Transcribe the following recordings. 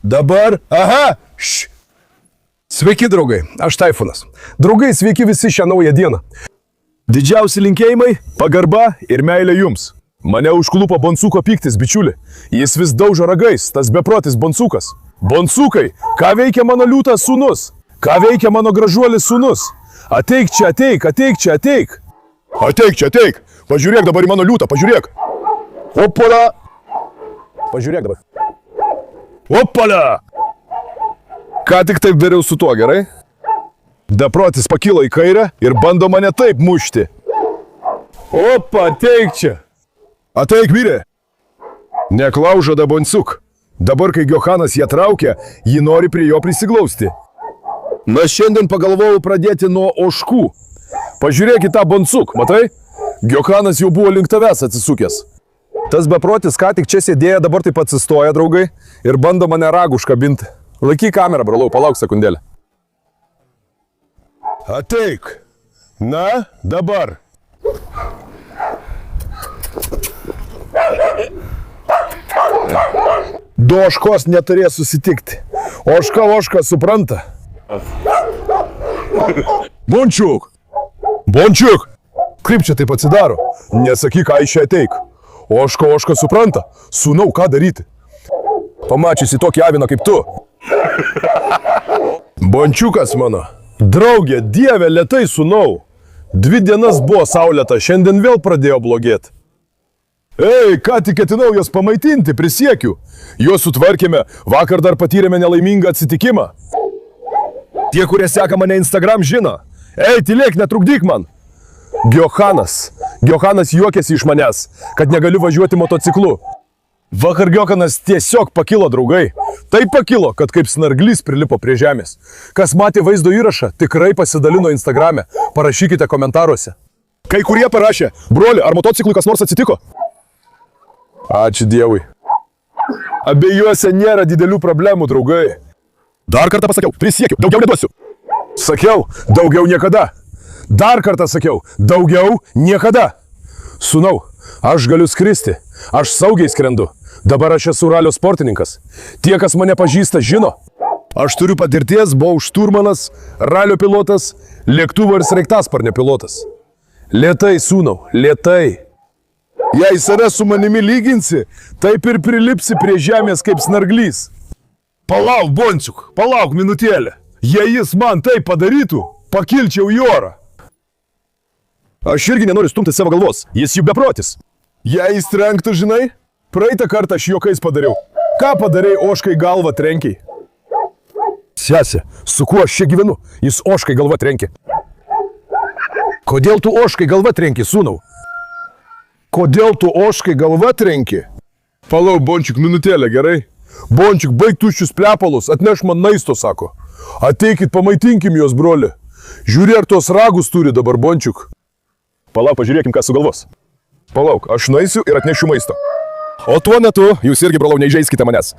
Dabar, aha, Sveiki, draugai, aš Taifunas. Draugai, sveiki visi šią naują dieną. Didžiausi linkėjimai, pagarba ir meilė jums. Mane užklupo Bonsuko pyktis, bičiuli. Jis vis daužo ragais, tas beprotis Bonsukas. Bonsukai, ką veikia mano liūtas sūnus? Ką veikia mano gražuolis sūnus? Ateik čia, ateik, ateik čia, ateik. Ateik čia, ateik. Pažiūrėk dabar į mano liūtą, pažiūrėk. Opala. Pažiūrėk dabar. Opala. Ką tik taip dariau su tuo, gerai? Beprotis pakilo į kairę ir bando mane taip mušti. Opa, ateik čia. Ateik, vyrė. Neklaužada Bonsuk. Dabar, kai Johanas ją traukia, ji nori prie jo prisiglausti. Na, šiandien pagalvojau pradėti nuo ožkų. Pažiūrėk į tą Bonsuk, matai? Johanas jau buvo link tavęs atsisukęs. Tas beprotis ką tik čia sėdėjo, dabar taip atsistoja, draugai, ir bando mane ragų užkabinti. Laikyk kamerą, brolau, palauk sekundėlę. Ateik. Na, dabar. Du ožkos neturės susitikti. Ožka supranta. Bončiuk. Bončiuk. Kaip čia taip atsidaro? Nesakyk, ką iš čia ateik. Ožka supranta. Sūnau, ką daryti? Pamačiusi tokį aviną kaip tu. Bončiukas mano. Draugė, dieve, lėtai sūnau. 2 dienas buvo saulėta, šiandien vėl pradėjo blogėti. Ei, ką tik ketinau jos pamaitinti, prisiekiu. Juos sutvarkėme, vakar dar patyrėme nelaimingą atsitikimą. Tie, kurie seka mane Instagram, žino. Ei, tylėk, netrukdyk man. Johanas juokėsi iš manęs, kad negaliu važiuoti motociklu. Vakar Johanas tiesiog pakilo, draugai. Taip pakilo, kad kaip snarglys prilipo prie žemės. Kas matė vaizdo įrašą, tikrai pasidalino Instagrame. Parašykite komentaruose. Kai kurie parašė, broli, ar motociklui kas nors atsitiko? Ačiū Dievui. Abiejuose nėra didelių problemų, draugai. Dar kartą pasakiau, prisiekiu, daugiau neduosiu. Sakiau, daugiau niekada. Dar kartą sakiau, daugiau niekada. Sūnau, aš galiu skristi, aš saugiai skrendu. Dabar aš esu ralio sportininkas. Tie, kas mane pažįsta, žino. Aš turiu patirties, buvau šturmanas, ralio pilotas, lėktuvo ir sraigtasparnio pilotas. Lėtai, sūnau, lėtai. Jei save su manimi lyginsi, taip ir prilipsi prie žemės kaip snarglys. Palauk, Bončiuk, palauk minutėlę. Jei jis man tai padarytų, pakilčiau į orą. Aš irgi nenoriu stumti savo galvos, jis juk beprotis. Jei jis trenktų, žinai, praeitą kartą aš juokais padariau. Ką padarei ožkai galvą trenkiai? Sesė, su kuo aš čia gyvenu? Jis ožkai galvą trenkė. Kodėl tu ožkai galvą trenki, sūnau? Kodėl tu ožkai galvą trenki? Palauk, Bončiuk, minutėlę, gerai? Bončiuk, baig tuščius plepalus, atneš man maisto, sako. Ateikit, pamaitinkim jos, broli. Žiūri, ar tos ragus turi dabar, Bončiuk. Palauk, pažiūrėkim, kas sugalvos. Palauk, aš nueisiu ir atnešiu maisto. O tuo metu, jūs irgi, brolau, neįžeiskite manęs.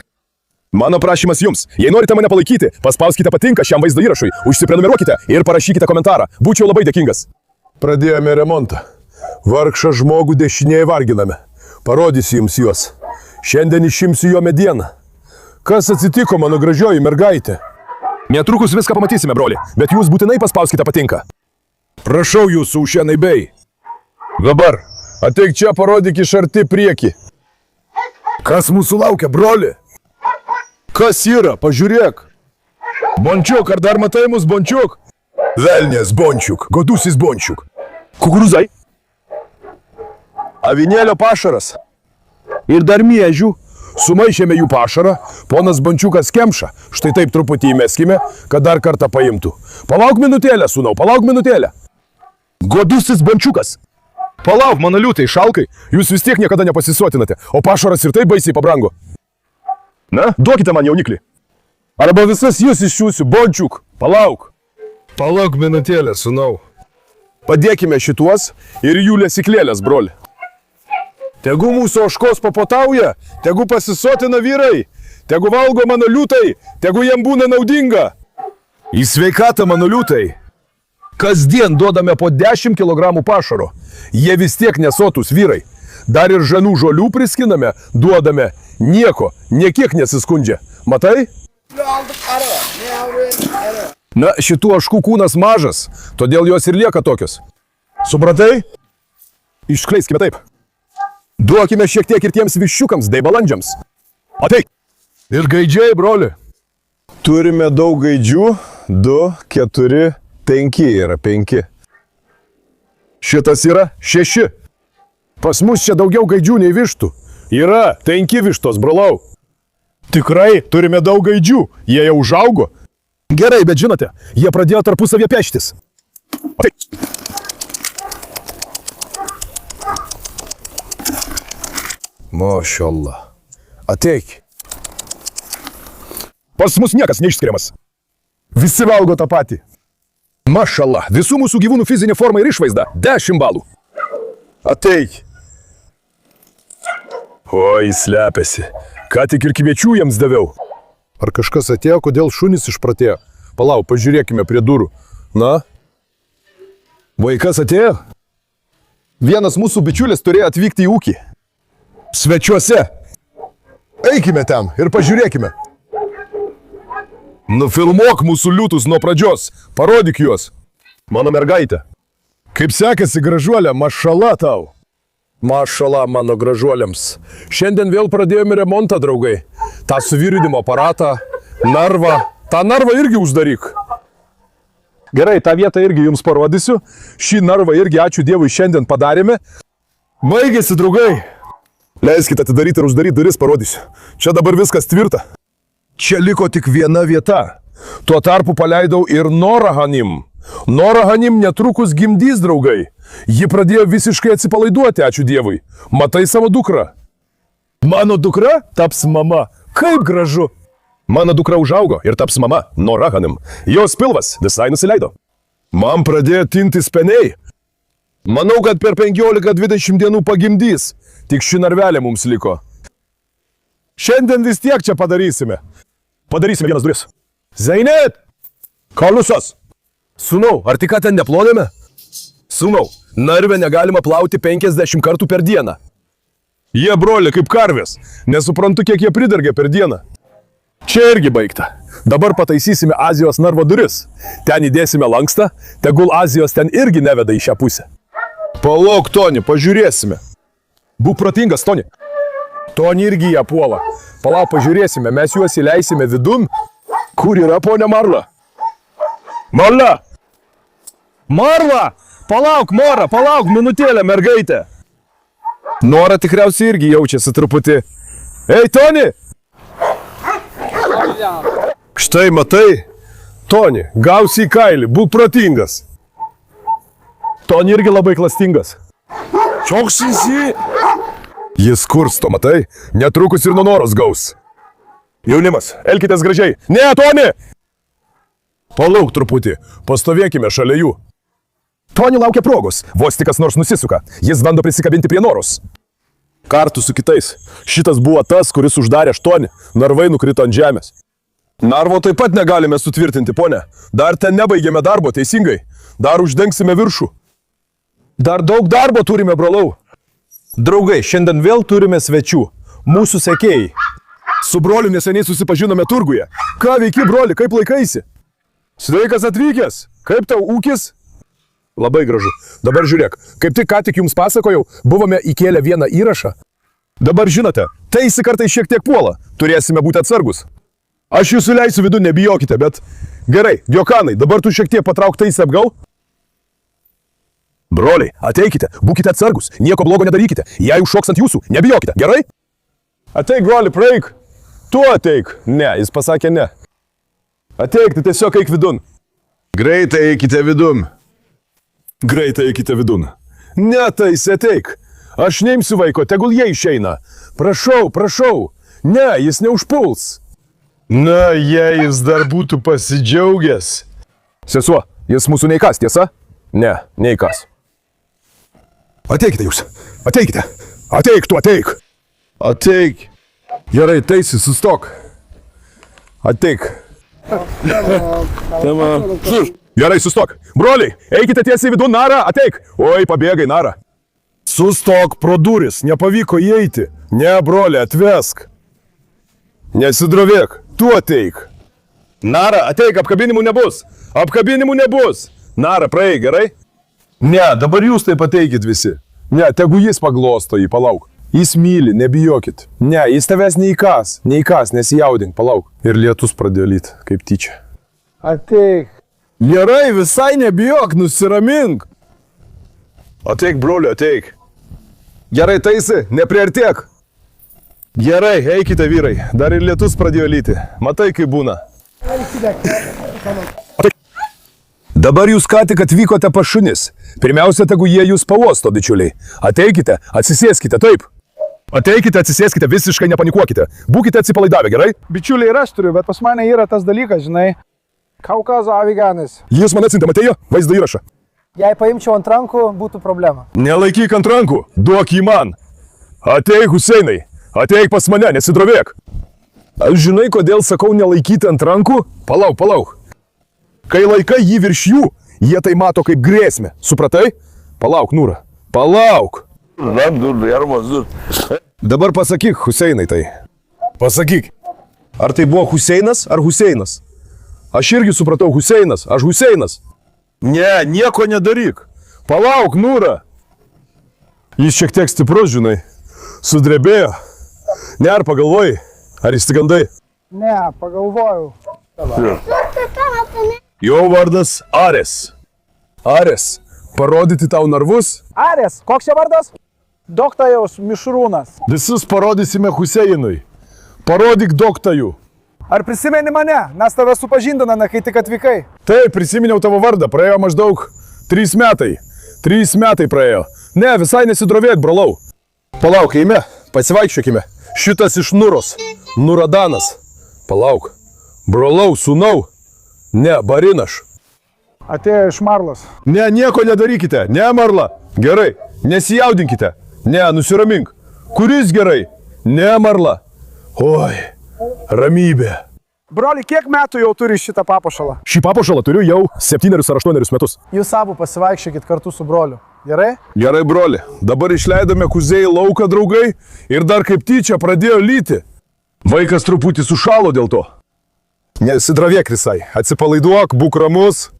Mano prašymas jums, jei norite mane palaikyti, paspauskite patinka šiam vaizdo įrašui, užsiprenumeruokite ir parašykite komentarą. Būčiau labai dėkingas. Pradėjome remontą. Vargšą žmogų dešinėje varginame. Parodysiu jums juos. Šiandien išimsiu jo medieną. Kas atsitiko, mano gražioji mergaitė? Netrukus viską pamatysime, broli, bet jūs būtinai paspauskite patinka. Prašau jūsų, ušienai bei. Dabar, ateik čia, parodyk iš arti priekį. Kas mūsų laukia, broli? Kas yra, pažiūrėk. Bončiuk, ar dar matai mus, Bončiuk? Velnės, Bončiuk, godusis Bončiuk. Kukurūzai. Avinėlio pašaras. Ir dar miežių. Sumaišėme jų pašarą, ponas Bončiukas kemša. Štai taip truputį įmeskime, kad dar kartą paimtų. Palauk minutėlę, sūnau, palauk minutėlę. Godusis Bončiukas. Palauk, mano liūtai, šalkai, jūs vis tiek niekada nepasisotinate, o pašaras ir taip baisiai pabrango. Na, duokite man jauniklį. Arba visas jūs išsiųsiu, Bončiuk, palauk. Palauk minutėlę, sūnau. Padėkime šituos ir jų lesyklėlės, broli. Tegu mūsų ožkos papotauja, tegu pasisotina vyrai, tegu valgo mano liūtai, tegu jiem būna naudinga. Į sveikatą, mano liūtai. Kasdien duodame po 10 kg pašaro. Jie vis tiek nesotus vyrai. Dar ir žanų žolių priskiname, duodame. Nieko, niekiek nesiskundžia. Matai? Na, šitų ožkų kūnas mažas, todėl jos ir lieka tokios. Supratai? Iškleiskime taip. Duokime šiek tiek ir tiems viščiukams, bei balandžiams. Ateik. Ir gaidžiai, broli. Turime daug gaidžių. 2, 4, 5 yra 5. Šitas yra 6. Pas mus čia daugiau gaidžių nei vištų. Yra 5 vištos, brolau. Tikrai, turime daug gaidžių. Jie jau užaugo. Gerai, bet žinote, jie pradėjo tarpusavie peštis. Ateik. Mašallah. Ateik. Pas mus niekas neišskiriamas. Visi valgo tą patį. Mašallah, visų mūsų gyvūnų fizinė forma ir išvaizda 10 balų. Ateik. Oi, slepiasi. Ką tik ir kviečių jiems daviau. Ar kažkas atėjo, kodėl šunys išpratėjo? Palauk, pažiūrėkime prie durų. Na? Vaikas atėjo? Vienas mūsų bičiulis turėjo atvykti į ūkį. Svečiuose. Eikime ten ir pažiūrėkime. Nufilmuok mūsų liūtus nuo pradžios. Parodyk juos. Mano mergaitė. Kaip sekasi, gražuolė, mašala tau. Mašala mano gražuoliams. Šiandien vėl pradėjome remontą, draugai. tą suvirinimo aparatą, narvą. Ta narvą irgi uždaryk. Gerai, tą vietą irgi jums parodysiu. Šį narvą irgi, ačiū Dievui, šiandien padarėme. Baigėsi, draugai. Leiskite atidaryti ir uždaryti duris, parodysiu. Čia dabar viskas tvirta. Čia liko tik viena vieta. Tuo tarpu paleidau ir Norą Hanim. Nora Hanim netrukus gimdys, draugai. Ji pradėjo visiškai atsipalaiduoti, ačiū Dievui. Matai savo dukrą? Mano dukra taps mama. Kaip gražu. Mano dukra užaugo ir taps mama, Nora Hanim. Jos pilvas visai nusileido. Man pradėjo tinti speniai. Manau, kad per 15-20 dienų pagimdys. Tik ši narvelė mums liko. Šiandien vis tiek čia padarysime. Padarysime vienas duris. Zainet! Kalusas! Sūnau, ar tik ką ten neplonėme? Sūnau, narvę negalima plauti 50 kartų per dieną. Jie broli kaip karvės. Nesuprantu, kiek jie pridargia per dieną. Čia irgi baigta. Dabar pataisysime Azijos narvo duris. Ten įdėsime lankstą, tegul Azijos ten irgi neveda į šią pusę. Palauk, Toni, pažiūrėsime. Būk protingas, Toni. Toni irgi ją puola. Palauk, pažiūrėsime, mes juos įleisime vidun. Kur yra ponia Marla? Marla! Marla! Palauk, Mora, palauk, minutėlę, mergaitė. Nora tikriausiai irgi jaučiasi truputį. Ei, Toni! Štai, matai? Toni, gausi į kailį, būk protingas. Toni irgi labai klastingas. Čiokšinsi? Jis kursto, matai? Netrukus ir nuo Noros gaus. Jaunimas, elkitės gražiai. Ne, Toni! Palauk truputį, pastovėkime šalia jų. Toni laukia progos, vos tik kas nors nusisuka. Jis bando prisikabinti prie Noros. Kartu su kitais. Šitas buvo tas, kuris uždarė Toni. Narvai nukrito ant žemės. Narvo taip pat negalime sutvirtinti, ponė. Dar ten nebaigėme darbo, teisingai. Dar uždengsime viršų. Dar daug darbo turime, brolau. Draugai, šiandien vėl turime svečių. Mūsų sekėjai. Su broliu neseniai susipažinome turguje. Ką veiki, broli, kaip laikaisi? Sveikas atvykęs. Kaip tau ūkis? Labai gražu. Dabar žiūrėk, kaip tik ką tik jums pasakojau, buvome įkėlę vieną įrašą. Dabar žinote, teisi kartais šiek tiek puola. Turėsime būti atsargus. Aš jūsų leisiu vidun, nebijokite, bet... Gerai, Diokanai, dabar tu šiek tiek patrauk teisę atgal. Broliai, ateikite, būkite atsargus, nieko blogo nedarykite. Jei užšoks ant jūsų, nebijokite, gerai? Ateik, broli, praeik. Tu ateik. Ne, jis pasakė ne. Ateik, tai tiesiog eik vidun. Greitai eikite vidun. Greitai eikite vidun. Ne, taisi, ateik. Aš neimsiu vaiko, tegul jie išeina. Prašau, prašau. Ne, jis neužpuls. Na, jei jis dar būtų pasidžiaugęs. Sesuo, jis mūsų neįkas, tiesa? Ne, neįkas. Ateikite jūs. Ateikite. Ateik, tu ateik. Ateik. Gerai, teisi, sustok. Ateik. Gerai, sustok. Broliai, eikite tiesiai vidun, Nara, ateik. Oi, pabėgai, Nara. Sustok pro duris, nepavyko įeiti. Ne, broli, atvesk. Nesidrovėk. Tu ateik. Nara, ateik, apkabinimų nebus. Apkabinimų nebus. Nara, praeik, gerai? Ne, dabar jūs taip ateikit visi. Ne, tegu jis paglosto jį, palauk. Jis myli, nebijokit. Ne, jis tavęs neįkas, nesijaudink, palauk. Ir lietus pradėjo lyti, kaip tyčia. Ateik. Gerai, visai nebijok, nusiramink. Ateik, broliu, ateik. Gerai, taisi, nepriartėk. Gerai, eikite vyrai, dar ir lietus pradėjo lyti. Matai, kaip būna. Dabar jūs ką tik atvykote pas šunis. Pirmiausia, tegu jie jūs pauosto, bičiuliai. Ateikite, atsisėskite, taip. Ateikite, atsisėskite, visiškai nepanikuokite. Būkite atsipalaidavę, gerai? Bičiuliai ir aš turiu, bet pas mane yra tas dalykas, žinai. Kaukazo aviganis. Jis man atsiuntė, matėjo vaizdo įrašą. Jei paimčiau ant rankų, būtų problema. Nelaikyk ant rankų, duok jį man. Ateik, Huseinai, ateik pas mane, nesidrovėk. Aš žinai, kodėl sakau nelaikyti ant rankų? Palauk. Kai laikai jį virš jų, jie tai mato kaip grėsmę. Supratai? Palauk, Nūra. Palauk. Dabar pasakyk, Huseinai tai. Pasakyk. Ar tai buvo Huseinas ar Huseinas? Aš irgi supratau Huseinas, aš Huseinas. Ne, nieko nedaryk. Palauk, Nūra. Jis šiek tiek stiprus, žinai. Sudrebėjo. Ne, ar pagalvojai? Ar įsigandai? Ne, pagalvojau. Jo vardas Ares. Ares, parodyti tau narvus? Ares, koks čia vardas? Doktajaus Mišrūnas. Visus parodysime Huseinui. Parodyk doktajų. Ar prisimeni mane? Mes tave supažindiname, kai tik atvykai. Taip, prisiminiau tavo vardą. Praėjo maždaug 3 metai. 3 metai praėjo. Ne, visai nesidrovėk, brolau. Palauk, eime, pasivaikščiokime. Šitas iš Nuros. Nuradanas. Palauk. Brolau, sūnau. Ne, Barinaš. Atėjo iš Marlos. Ne, nieko nedarykite. Ne, Marla. Gerai. Nesijaudinkite. Ne, nusiramink. Kuris gerai? Ne, Marla. Oi, ramybė. Broli, kiek metų jau turi šitą papuošalą? Šį papuošalą turiu jau 7 ar 8 metus. Jūs abu pasivaikščiokit kartu su broliu. Gerai? Gerai, broli. Dabar išleidome Kuzei į lauką, draugai, ir dar kaip tyčia pradėjo lyti. Vaikas truputį sušalo dėl to. Nesidravėk visai. Atsipalaiduok, būk ramus.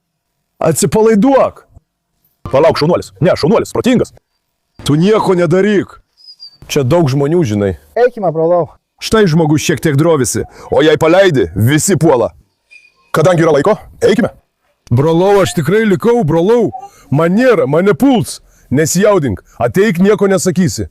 Atsipalaiduok. Palauk, šaunuolis. Ne, šaunuolis, protingas. Tu nieko nedaryk. Čia daug žmonių, žinai. Eikime, brolau. Štai žmogus šiek tiek drovisi, o jei paleidi, visi puola. Kadangi yra laiko, eikime. Brolau, aš tikrai likau, brolau. Man nėra, mane puls. Nesijaudink, ateik, nieko nesakysi.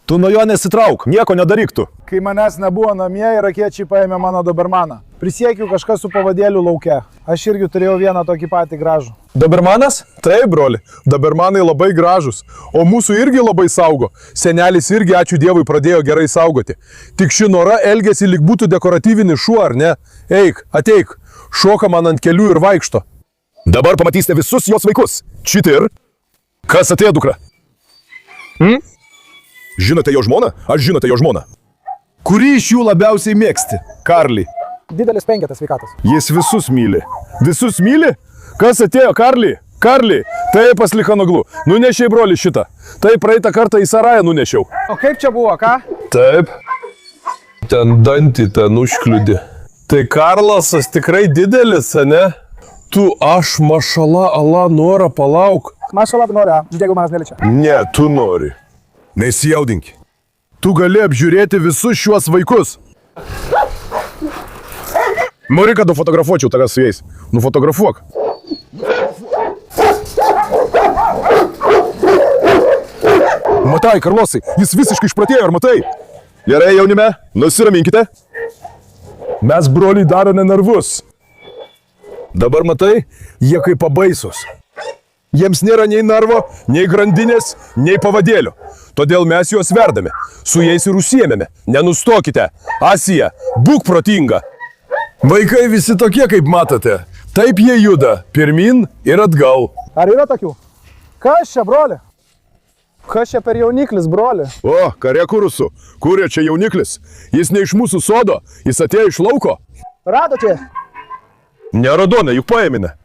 Tu nuo jo nesitrauk, nieko nedaryk tu. Kai manęs nebuvo namie, irakiečiai paėmė mano dobermaną. Prisiekiu kažkas su pavadėliu lauke. Aš irgi turėjau vieną tokį patį gražų. Dobermanas? Taip, broli. Dobermanai labai gražus. O mūsų irgi labai saugo. Senelis irgi, ačiū Dievui, pradėjo gerai saugoti. Tik ši Nora elgėsi lyg būtų dekoratyvinis šuo, ar ne? Eik, ateik. Šoka man ant kelių ir vaikšto. Dabar pamatysite visus jos vaikus. Čitir. Kas atėjo, dukra? Žinote jo žmoną? Aš žinote jo žmoną. Kurį iš jų labiausiai mėgsti? Karlį. Didelis penketas sveikatos. Jis visus myli. Visus myli? Kas atėjo, Karlį? Karlį, tai pas Lichanoglu. Nunešiai, broli, šitą. Tai praeitą kartą į Sarają nunešiau. O kaip čia buvo, ką? Taip. Ten dantį ten užkliudė. Tai Karlasas tikrai didelis, ne? Tu aš mašala, ala, Nora, palauk. Mašala, Nora, žiūrėk, manęs neliečia. Ne, tu nori. Nesijaudink. Tu gali apžiūrėti visus šiuos vaikus. Nori, kad nufotografuočiau tave su jais. Nufotografuok. Matai, Karlosai, jis visiškai išpratėjo, ar matai? Gerai, jaunime, nusiraminkite. Mes, broliai, darome nervus. Dabar matai, jie kaip pabaisus. Jiems nėra nei narvo, nei grandinės, nei pavadėlio. Todėl mes juos verdame. Su jais ir užsiėmėme. Nenustokite. Asija, būk protinga. Vaikai visi tokie, kaip matote. Taip jie juda. Pirmin ir atgal. Ar yra tokių? Kas čia, broli? Kas čia per jauniklis, broli? O, kare kurusų. Kuria čia jauniklis? Jis ne iš mūsų sodo. Jis atėjo iš lauko. Radote? Neradome, juk paėmėme.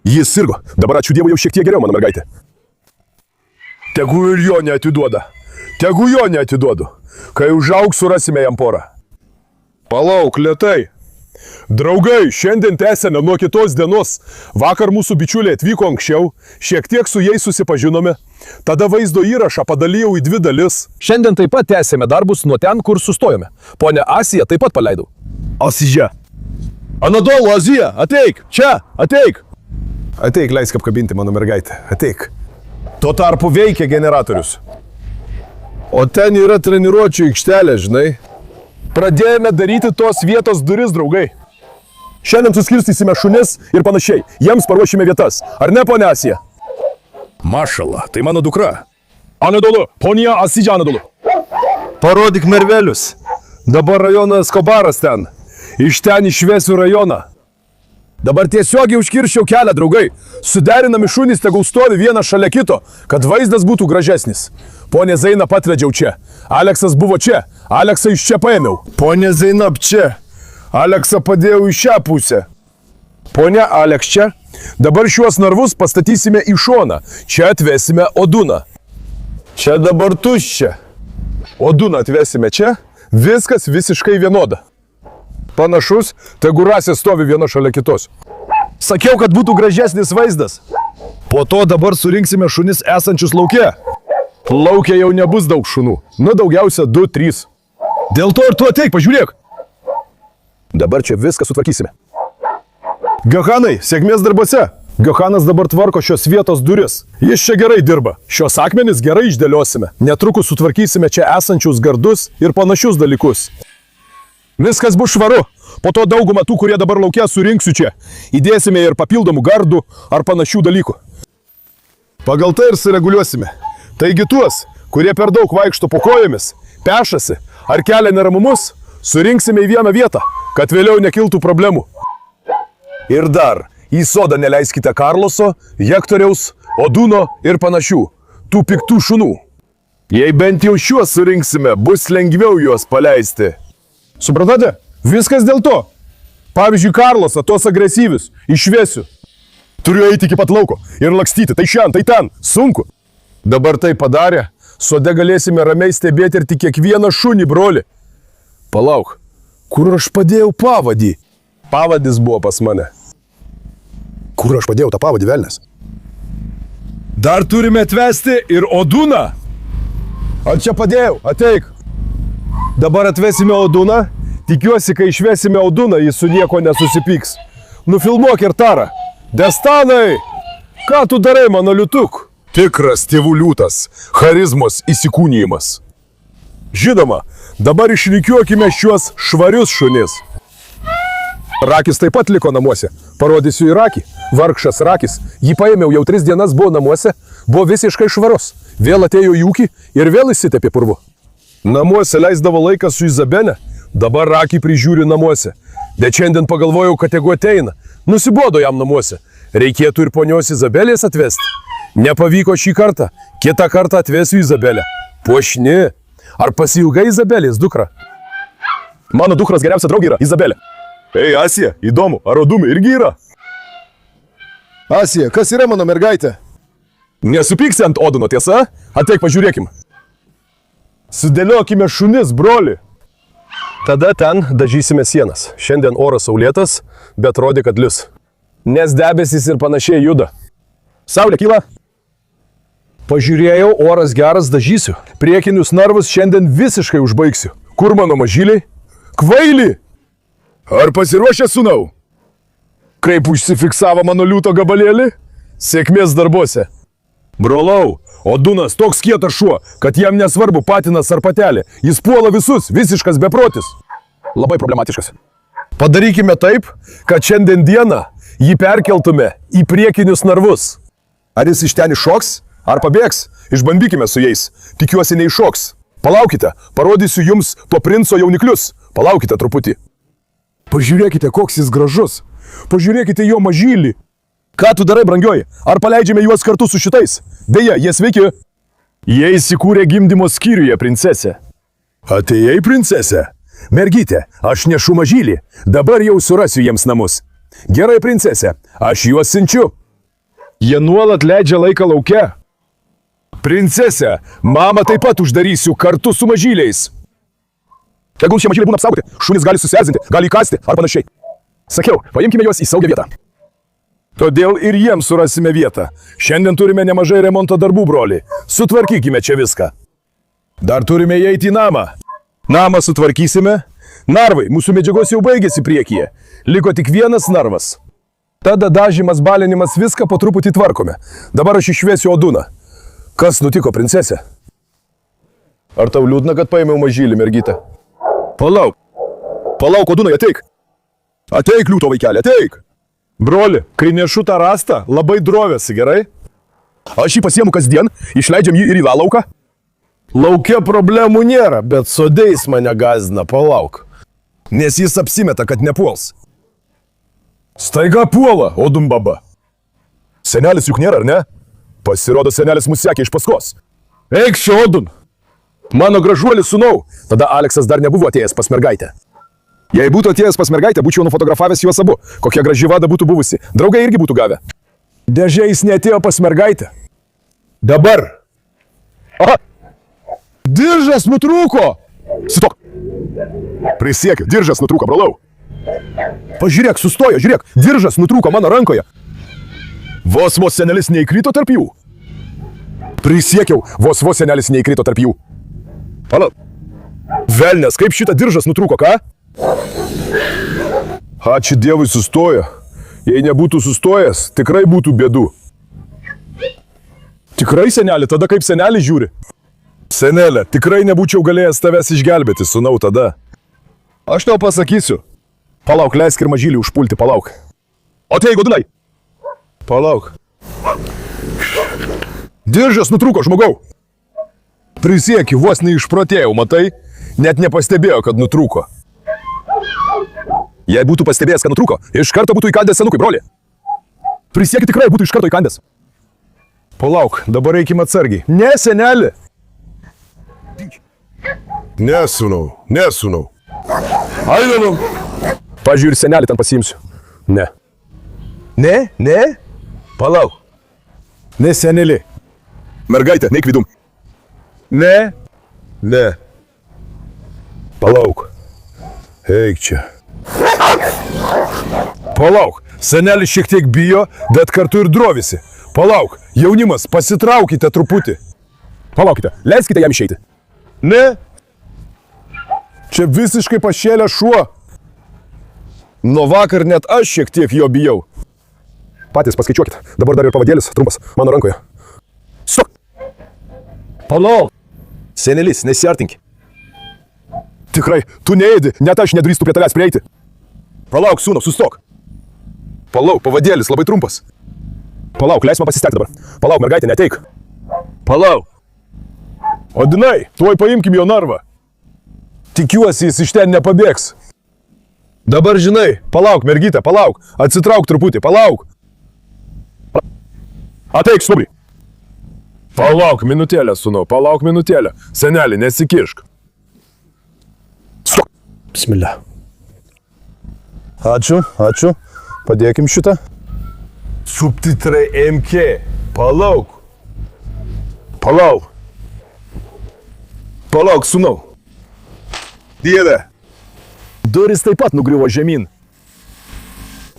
Jis sirgo. Dabar ačiū Dievui jau šiek tiek geriau, mano mergaitė. Tegu ir jo neatiduoda. Tegu jo neatiduodu. Kai užaugs, surasime jam porą. Palauk, lietai. Draugai, šiandien tęsėme nuo kitos dienos. Vakar mūsų bičiuliai atvyko anksčiau, šiek tiek su jais susipažinome. Tada vaizdo įrašą padalijau į 2 dalis. Šiandien taip pat tęsėme darbus nuo ten, kur sustojome. Pone Asiją taip pat paleidau. Asija. Anadolu, Azija, ateik, čia, ateik. Ateik, leisk apkabinti mano mergaitę, ateik. Tuo tarpu veikia generatorius. O ten yra treniruočių aikštelė, žinai. Pradėjome daryti tos vietos duris, draugai. Šiandien suskirstysime šunis ir panašiai. Jiems paruošime vietas. Ar ne, ponia Asija? Mašala, tai mano dukra. Anadolu, ponia Asija Anadolu. Parodyk mervelius. Dabar rajonas Kobaras ten. Iš ten išvesiu rajoną. Dabar tiesiogiai užkirščiau kelią, draugai. Suderinami šunys tegul stovi vienas šalia kito, kad vaizdas būtų gražesnis. Ponė Zainab atvedžiau čia. Aleksas buvo čia. Aleksą iš čia paėmiau. Ponė Zainab čia. Aleksą padėjau į šią pusę. Ponė Aleks čia. Dabar šiuos narvus pastatysime į šoną. Čia atvesime Oduną. Čia dabar tuščia. Oduną atvesime čia. Viskas visiškai vienoda. Panašus, tegu rasės stovi viena šalia kitos. Sakiau, kad būtų gražesnis vaizdas. Po to dabar surinksime šunis esančius lauke. Lauke jau nebus daug šunų. Nu, daugiausia 2-3. Dėl to ir tu ateik, pažiūrėk. Dabar čia viską sutvarkysime. Gahanai, sėkmės darbuose. Gahanas dabar tvarko šios vietos duris. Jis čia gerai dirba. Šios akmenis gerai išdėliosime. Netrukus sutvarkysime čia esančius gardus ir panašius dalykus. Viskas bus švaru. Po to daugumą tų, kurie dabar laukia, surinksiu čia. Įdėsime ir papildomų gardų ar panašių dalykų. Pagal tai ir sureguliuosime. Taigi tuos, kurie per daug vaikšto po kojomis, pešasi ar kelia neramumus, surinksime į vieną vietą, kad vėliau nekiltų problemų. Ir dar, į sodą neleiskite Karloso, Hektoriaus, Oduno ir panašių, tų piktų šunų. Jei bent jau šiuos surinksime, bus lengviau juos paleisti. Supratate? Viskas dėl to. Pavyzdžiui, Karlosą, tos agresyvius, išvesiu. Turiu eiti iki pat lauko ir lakstyti, tai šiandien, tai ten, sunku. Dabar tai padarė, sode galėsime ramiai stebėti ir tik kiekvieną šunį, broli. Palauk, kur aš padėjau pavadį? Pavadis buvo pas mane. Kur aš padėjau tą pavadį, velnes? Dar turime atvesti ir Oduną. Ar čia padėjau? Ateik. Dabar atvesime Oduną. Tikiuosi, kai išvesime Oduną, jis su nieko nesusipyks. Nufilmuok ir tarą. Destanai! Ką tu darai, mano liutuk? Tikras tėvų liūtas. Charizmos įsikūnijimas. Žinoma, dabar išrikiuokime šiuos švarius šunis. Rakis taip pat liko namuose. Parodysiu į Rakį. Vargšas Rakis. Jį paėmiau, jau 3 dienas buvo namuose. Buvo visiškai švarus. Vėl atėjo į ūkį ir vėl įsitepė purvu. Namuose leisdavo laiką su Izabelė. Dabar Rakį prižiūri namuose. Bet šiandien pagalvojau, kad jeigu ateina, nusibodo jam namuose. Reikėtų ir ponios Izabelės atvesti. Nepavyko šį kartą. Kitą kartą atvesiu Izabelę. Puošni. Ar pasilgai Izabelės dukra? Mano dukros geriausia draugė yra Izabelė. Ei, Asija, įdomu, ar Odumai irgi yra? Asija, kas yra mano mergaitė? Nesupyksi ant Oduno, tiesa? Ateik, pažiūrėkim. Sudėliokime šunis, broli. Tada ten dažysime sienas. Šiandien oras saulėtas, bet rodė, kad lis. Nes debesys ir panašiai juda. Saulė kyla. Pažiūrėjau, oras geras, dažysiu. Priekinius narvus šiandien visiškai užbaigsiu. Kur mano mažyliai? Kvaili! Ar pasiruošę, sūnau? Kaip užsifiksavo mano liūto gabalėlį? Sėkmės darbuose. Brolau, Odunas toks kietas šuo, kad jam nesvarbu patinas ar patelė. Jis puola visus, visiškas beprotis. Labai problematiškas. Padarykime taip, kad šiandien dieną jį perkeltume į priekinius narvus. Ar jis iš ten iššoks, ar pabėgs? Išbandykime su jais. Tikiuosi neiššoks. Palaukite, parodysiu jums to princo jauniklius. Palaukite truputį. Pažiūrėkite, koks jis gražus. Pažiūrėkite jo mažylį. Ką tu darai, brangioji? Ar paleidžiame juos kartu su šitais? Beje, jie sveiki. Jie įsikūrė gimdymo skyriuje, princesė. Atėjai, princesė? Mergytė, aš nešu mažylį. Dabar jau surasiu jiems namus. Gerai, princesė, aš juos siunčiu. Jie nuolat leidžia laiką lauke. Princesė, mamą taip pat uždarysiu kartu su mažyliais. Tegul šie mažyliai būna apsaugoti, šunys gali susierzinti, gali įkasti ar panašiai. Sakiau, paimkime juos į saugią vietą. Todėl ir jiems surasime vietą. Šiandien turime nemažai remonto darbų, broliai. Sutvarkykime čia viską. Dar turime įeiti į namą. Namą sutvarkysime. Narvai, mūsų medžiagos jau baigėsi priekyje. Liko tik vienas narvas. Tada dažymas, balinimas, viską po truputį tvarkome. Dabar aš išvesiu Oduną. Kas nutiko, princesė? Ar tau liūdna, kad paėmiau mažylį mergytę? Palauk. Palauk, Odunai, ateik. Ateik, liūto vaikelė, ateik. Broli, kai nešu tą rastą, labai drovėsi, gerai? Aš jį pasiemu kasdien, išleidžiam jį ir į lauką. Lauke problemų nėra, bet sodais mane gąsdina, palauk. Nes jis apsimeta, kad nepuols. Staiga puola, Odumbaba. Senelis juk nėra, ar ne? Pasirodo, senelis mus sekė iš paskos. Eik čia, Odun. Mano gražuolis sūnau. Tada Aleksas dar nebuvo atėjęs pas mergaitę. Jei būtų atėjęs pas mergaitę, būčiau nufotografavęs juos abu. Kokia graži vada būtų buvusi. Draugai irgi būtų gavę. Dėžė jis neatėjo pas mergaitę. Dabar. Aha. Diržas nutrūko. Sustok. Prisiekiu, diržas nutrūko, brolau. Pažiūrėk, sustojo, žiūrėk. Diržas nutrūko mano rankoje. Vos senelis neįkrito tarp jų. Prisiekiau, vos senelis neįkrito tarp jų. Palauk. Velnes, kaip šitą diržas nutrūko, ką? Ačiū Dievui sustojo. Jei nebūtų sustojęs, tikrai būtų bėdų. Tikrai, senelė, tada kaip senelį žiūri? Senelė, tikrai nebūčiau galėjęs tavęs išgelbėti, sūnau, tada. Aš tau pasakysiu. Palauk, leisk ir mažylį užpulti, palauk. O tai, Godunai. Palauk. Diržas nutrūko, žmogau. Prisiekiu, vos neišprotėjau, matai? Net nepastebėjo, kad nutrūko. Jei būtų pastebėjęs, kad nutrūko, iš karto būtų įkandęs senukui, broli. Prisiekiu, tikrai būtų iš karto įkandęs. Palauk, dabar eikime atsargiai. Ne, senelė. Nesūnau. Ainanau. Pažiūrį, senelį ten pasiimsiu. Ne. Ne? Palauk. Ne, senelį. Mergaitė, neik vidum. Ne. Palauk. Eik čia. Palauk. Senelis šiek tiek bijo, bet kartu ir drovisi. Palauk. Jaunimas, pasitraukite truputį. Palaukite. Leiskite jam išeiti. Ne. Čia visiškai pašėlė šuo. Nuo vakar net aš šiek tiek jo bijau. Patys paskaičiuokite. Dabar dar ir pavadėlis trumpas mano rankoje. Stok. Palauk. Senelis, nesiartinki. Tikrai, tu neėdi, net aš nedrįstu prie tavęs prieiti. Palauk, sūnau, sustok. Palauk, pavadėlis labai trumpas. Palauk, leis man pasistengti dabar. Palauk, mergaitė, neteik. Palauk. Odinai, tuoj paimkim jo narvą. Tikiuosi, jis iš ten nepabėgs. Dabar žinai, palauk, mergytė, palauk. Atsitrauk truputį, palauk. Ateik, stubrį. Palauk minutėlę, sūnau, palauk minutėlę. Senelį, nesikišk. Stok. Bismillah. Ačiū. Padėkim šitą. Subtitrai MK. Palauk. Palauk, sūnau. Dieve. Duris taip pat nugriuvo žemyn.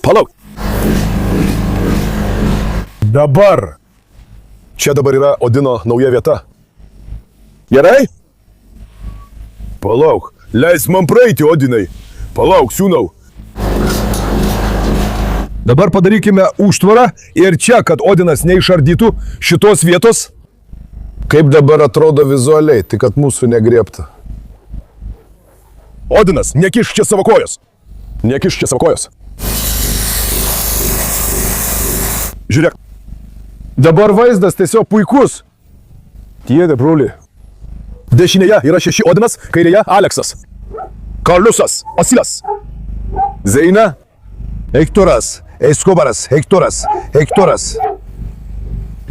Palauk. Dabar. Čia dabar yra Odino nauja vieta. Gerai? Palauk. Leis man praeiti, Odinai. Palauk, sūnau. Dabar padarykime užtvarą ir čia, kad Odinas neišardytų šitos vietos. Kaip dabar atrodo vizualiai, tik kad mūsų negriebta. Odinas, nekiš čia savo kojos. Žiūrėk. Dabar vaizdas tiesiog puikus. Tiedė, broli. Dešinėje yra 6 Odinas, kairėje Aleksas. Karliusas, Osilas. Zeina. Hektoras. Eskobaras. Hektoras.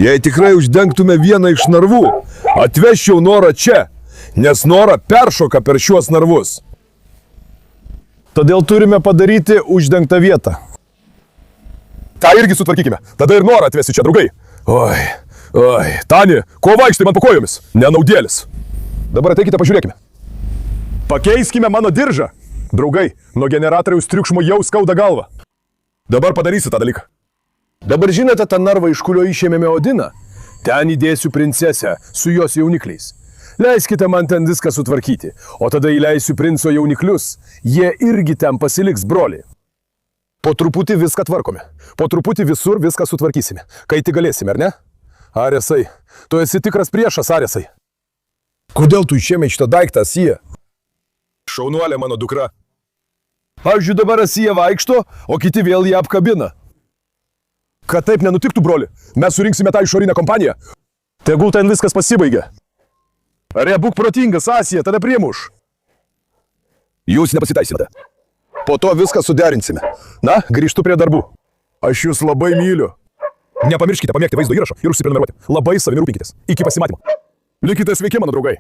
Jei tikrai uždengtume vieną iš narvų, atvežčiau Norą čia, nes Nora peršoka per šiuos narvus. Todėl turime padaryti uždengtą vietą. tą irgi sutvarkykime. Tada ir Norą atvesiu čia, draugai. Oi, Tani, ko vaikštai man po kojomis? Nenaudėlis. Dabar ateikite, pažiūrėkime. Pakeiskime mano diržą. Draugai, nuo generatoriaus triukšmo jau skauda galva. Dabar padarysiu tą dalyką. Dabar žinote tą narvą, iš kurio išėmėme Odiną? Ten įdėsiu princesę su jos jaunikliais. Leiskite man ten viską sutvarkyti, o tada įleisiu princo jauniklius. Jie irgi ten pasiliks, broliai. Po truputį viską tvarkome. Po truputį visur viską sutvarkysime. Kai tik galėsime, ar ne? Aresai, tu esi tikras priešas, Aresai. Kodėl tu išėmė šitą daiktą, Asija? Šaunuolė mano dukra. Pavyzdžiui, dabar Asija vaikšto, o kiti vėl ją apkabina. Kad taip nenutiktų, broli, mes surinksime tą išorinę kompaniją. Tegul ten viskas pasibaigia. Are, būk protingas, Asija, tada priemuš. Jūs nepasiteisinote. Po to viską suderinsime. Na, grįžtu prie darbų. Aš jūs labai myliu. Nepamirškite pamėgti vaizdo įrašą ir užsiprenumeruoti. Labai savimi rūpinkitės. Iki pasimatymo. Likite sveiki, mano draugai.